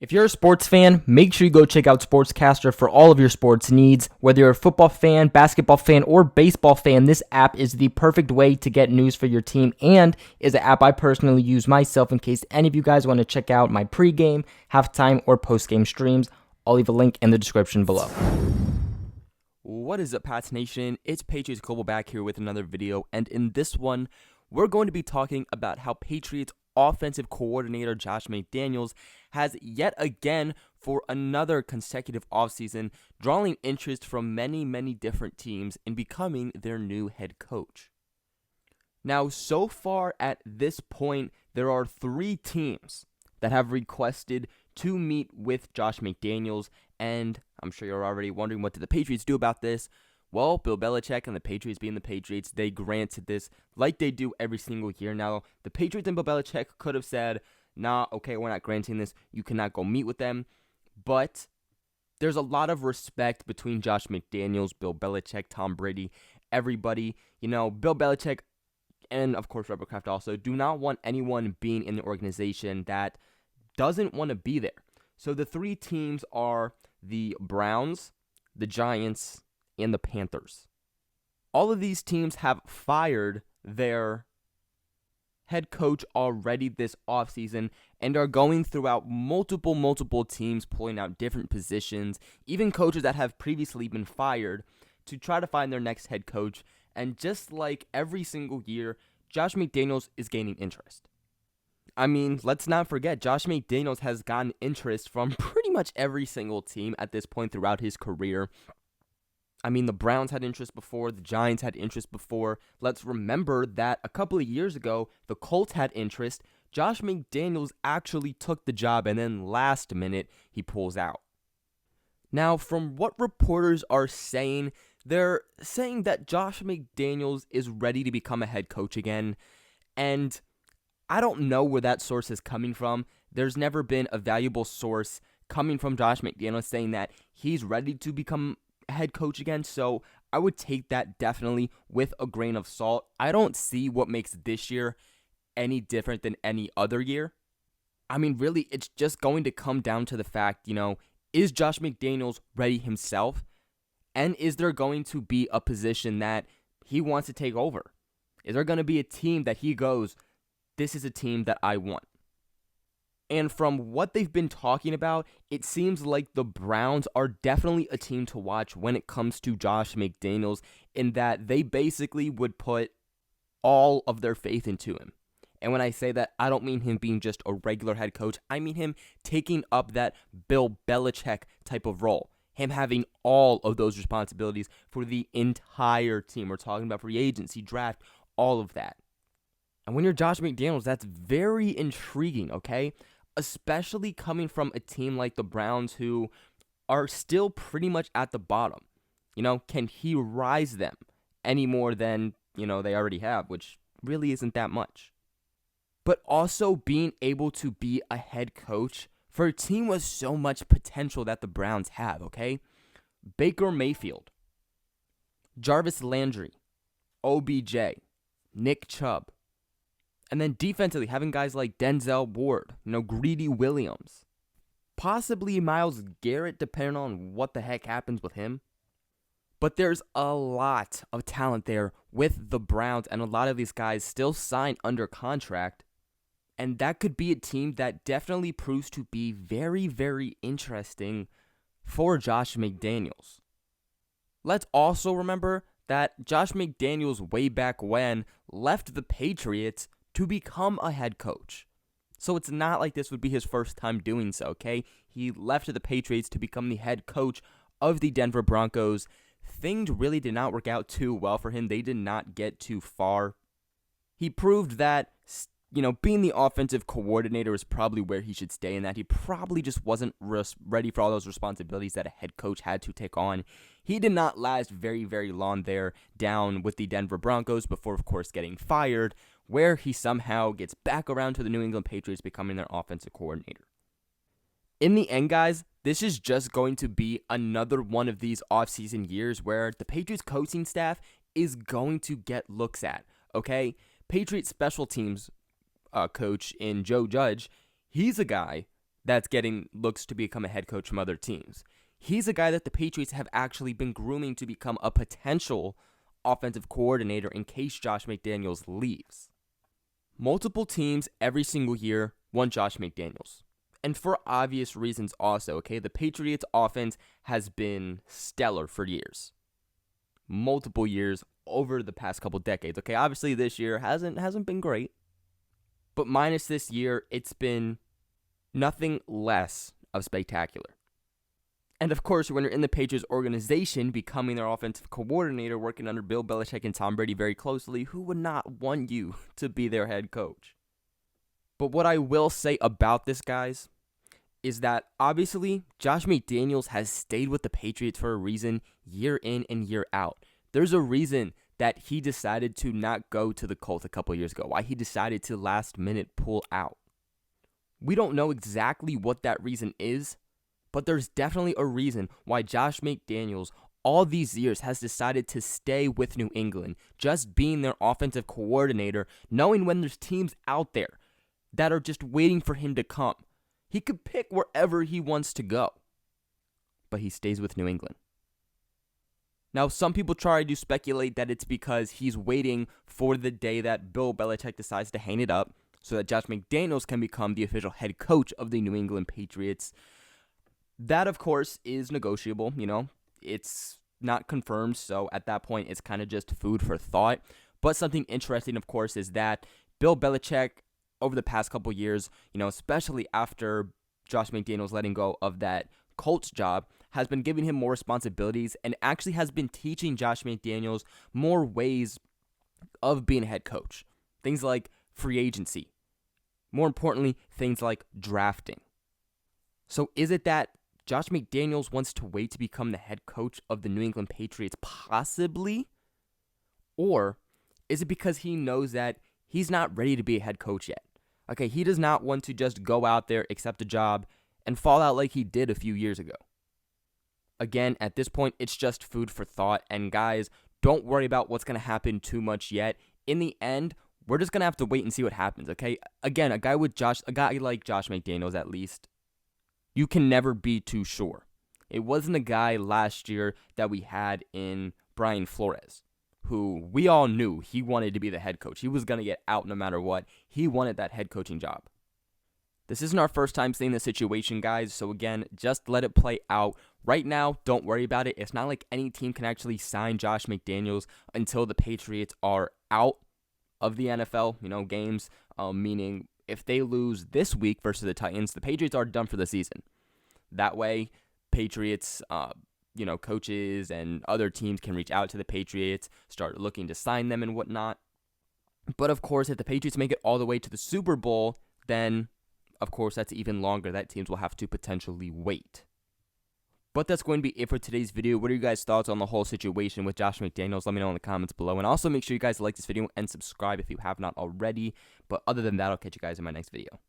If you're a sports fan, make sure you go check out SportsCastr for all of your sports needs. Whether you're a football fan, basketball fan, or baseball fan, this app is the perfect way to get news for your team and is an app I personally use myself in case any of you guys want to check out my pregame, halftime, or postgame streams. I'll leave a link in the description below. What is up, Pats Nation? It's Patriots Global back here with another video, and in this one, we're going to be talking about how Patriots offensive coordinator Josh McDaniels has yet again, for another consecutive offseason, drawing interest from many different teams in becoming their new head coach. Now, so far at this point, there are 3 teams that have requested to meet with Josh McDaniels, and I'm sure you're already wondering, what did the Patriots do about this? Well, Bill Belichick and the Patriots being the Patriots, they granted this like they do every single year. Now, the Patriots and Bill Belichick could have said, nah, okay, we're not granting this. You cannot go meet with them. But there's a lot of respect between Josh McDaniels, Bill Belichick, Tom Brady, everybody. You know, Bill Belichick and, of course, Robert Kraft also do not want anyone being in the organization that doesn't want to be there. So the 3 teams are the Browns, the Giants, and the Panthers. All of these teams have fired their head coach already this offseason and are going throughout multiple teams, pulling out different positions, even coaches that have previously been fired, to try to find their next head coach. And just like every single year, Josh McDaniels is gaining interest. I mean, let's not forget, Josh McDaniels has gotten interest from pretty much every single team at this point throughout his career. I mean, the Browns had interest before, the Giants had interest before. Let's remember that a couple of years ago, the Colts had interest. Josh McDaniels actually took the job, and then last minute, he pulls out. Now, from what reporters are saying, they're saying that Josh McDaniels is ready to become a head coach again, and I don't know where that source is coming from. There's never been a valuable source coming from Josh McDaniels saying that he's ready to become head coach again, so I would take that definitely with a grain of salt. I don't see what makes this year any different than any other year. I mean, really, it's just going to come down to the fact, is Josh McDaniels ready himself? And is there going to be a position that he wants to take over? Is there going to be a team that he goes, this is a team that I want? And from what they've been talking about, it seems like the Browns are definitely a team to watch when it comes to Josh McDaniels, in that they basically would put all of their faith into him. And when I say that, I don't mean him being just a regular head coach. I mean him taking up that Bill Belichick type of role. Him having all of those responsibilities for the entire team. We're talking about free agency, draft, all of that. And when you're Josh McDaniels, that's very intriguing, okay? Especially coming from a team like the Browns, who are still pretty much at the bottom. Can he rise them any more than, they already have, which really isn't that much. But also being able to be a head coach for a team with so much potential that the Browns have, okay? Baker Mayfield, Jarvis Landry, OBJ, Nick Chubb. And then defensively, having guys like Denzel Ward, Greedy Williams, possibly Myles Garrett, depending on what the heck happens with him. But there's a lot of talent there with the Browns, and a lot of these guys still signed under contract. And that could be a team that definitely proves to be very interesting for Josh McDaniels. Let's also remember that Josh McDaniels, way back when, left the Patriots to become a head coach. So it's not like this would be his first time doing so, okay? He left the Patriots to become the head coach of the Denver Broncos. Things really did not work out too well for him. They did not get too far. He proved that, being the offensive coordinator is probably where he should stay, and that he probably just wasn't ready for all those responsibilities that a head coach had to take on. He did not last very long there down with the Denver Broncos before, of course, getting fired, where he somehow gets back around to the New England Patriots, becoming their offensive coordinator. In the end, guys, this is just going to be another one of these offseason years where the Patriots coaching staff is going to get looks at, okay? Patriots special teams coach in Joe Judge, he's a guy that's getting looks to become a head coach from other teams. He's a guy that the Patriots have actually been grooming to become a potential offensive coordinator in case Josh McDaniels leaves. Multiple teams every single year want Josh McDaniels. And for obvious reasons also, okay? The Patriots offense has been stellar for years. Multiple years over the past couple decades. Okay, obviously this year hasn't been great. But minus this year, it's been nothing less of spectacular. And of course, when you're in the Patriots organization, becoming their offensive coordinator, working under Bill Belichick and Tom Brady very closely, who would not want you to be their head coach? But what I will say about this, guys, is that obviously Josh McDaniels has stayed with the Patriots for a reason year in and year out. There's a reason that he decided to not go to the Colts a couple years ago, why he decided to last minute pull out. We don't know exactly what that reason is, but there's definitely a reason why Josh McDaniels all these years has decided to stay with New England, just being their offensive coordinator, knowing when there's teams out there that are just waiting for him to come. He could pick wherever he wants to go, but he stays with New England. Now, some people try to speculate that it's because he's waiting for the day that Bill Belichick decides to hang it up so that Josh McDaniels can become the official head coach of the New England Patriots. That, of course, is negotiable. It's not confirmed, so at that point, it's kind of just food for thought. But something interesting, of course, is that Bill Belichick, over the past couple years, especially after Josh McDaniels letting go of that Colts job, has been giving him more responsibilities and actually has been teaching Josh McDaniels more ways of being a head coach. Things like free agency. More importantly, things like drafting. So is it that Josh McDaniels wants to wait to become the head coach of the New England Patriots, possibly? Or is it because he knows that he's not ready to be a head coach yet? Okay, he does not want to just go out there, accept a job, and fall out like he did a few years ago. Again, at this point, it's just food for thought. And guys, don't worry about what's going to happen too much yet. In the end, we're just going to have to wait and see what happens, okay? Again, a guy like Josh McDaniels, at least, you can never be too sure. It wasn't a guy last year that we had in Brian Flores, who we all knew he wanted to be the head coach. He was going to get out no matter what. He wanted that head coaching job. This isn't our first time seeing this situation, guys, so again, just let it play out. Right now, don't worry about it. It's not like any team can actually sign Josh McDaniels until the Patriots are out of the NFL, games, meaning if they lose this week versus the Titans, the Patriots are done for the season. That way, Patriots, coaches and other teams can reach out to the Patriots, start looking to sign them and whatnot. But of course, if the Patriots make it all the way to the Super Bowl, then of course, that's even longer. That teams will have to potentially wait. But that's going to be it for today's video. What are you guys' thoughts on the whole situation with Josh McDaniels? Let me know in the comments below. And also make sure you guys like this video and subscribe if you have not already. But other than that, I'll catch you guys in my next video.